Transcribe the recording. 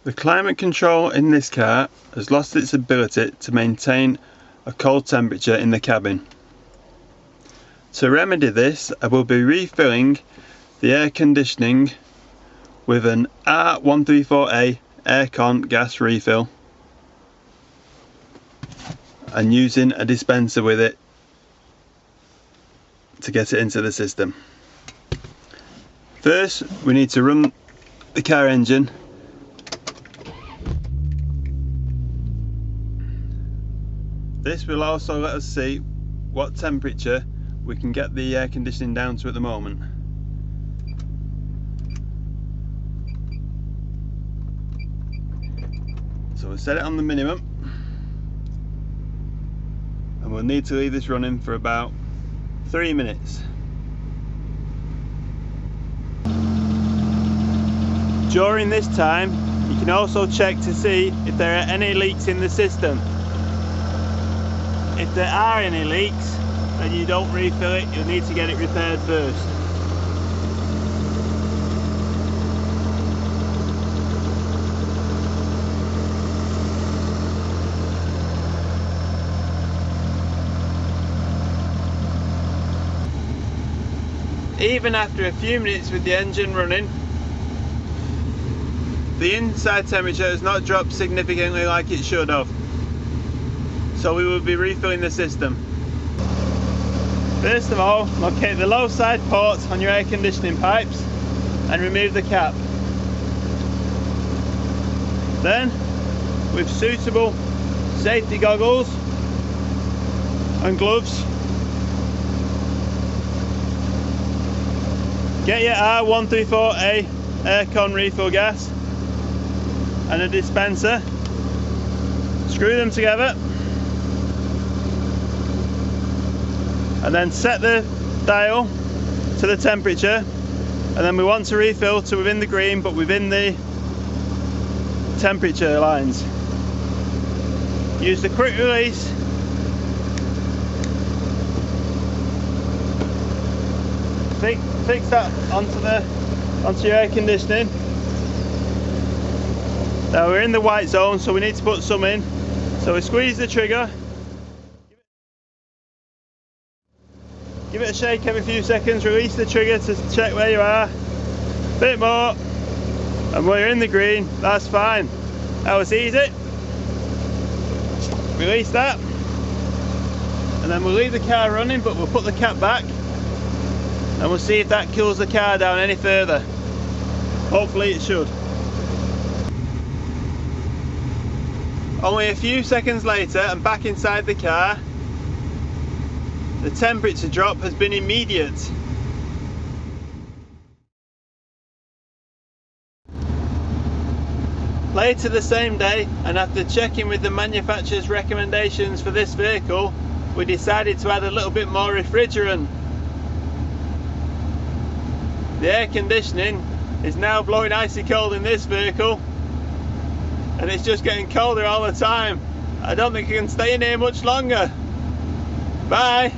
The climate control in this car has lost its ability to maintain a cold temperature in the cabin. To remedy this, I will be refilling the air conditioning with an R134A aircon gas refill and using a dispenser with it to get it into the system. First, we need to run the car engine. This will also let us see what temperature we can get the air conditioning down to at the moment. So we'll set it on the minimum, and we'll need to leave this running for about 3 minutes. During this time, you can also check to see if there are any leaks in the system. If there are any leaks, then you don't refill it, you'll need to get it repaired first. Even after a few minutes with the engine running, the inside temperature has not dropped significantly like it should have. So we will be refilling the system. First of all, locate the low side port on your air conditioning pipes and remove the cap. Then, with suitable safety goggles and gloves, get your R134A aircon refill gas and a dispenser, screw them together, and then set the dial to the temperature, and then we want to refill to within the green but within the temperature lines. Use the quick release fix that onto your air conditioning. Now we're in the white zone, so we need to put some in. So we squeeze the trigger, give it a shake every few seconds, release the trigger to check where you are, a bit more, and we're in the green. That's fine. That was easy. Release that, and then we'll leave the car running, but we'll put the cap back and we'll see if that cools the car down any further. Hopefully it should. Only a few seconds later, I'm back inside the car. The temperature drop has been immediate. Later the same day, and after checking with the manufacturer's recommendations for this vehicle, we decided to add a little bit more refrigerant. The air conditioning is now blowing icy cold in this vehicle, and it's just getting colder all the time. I don't think I can stay in here much longer. Bye!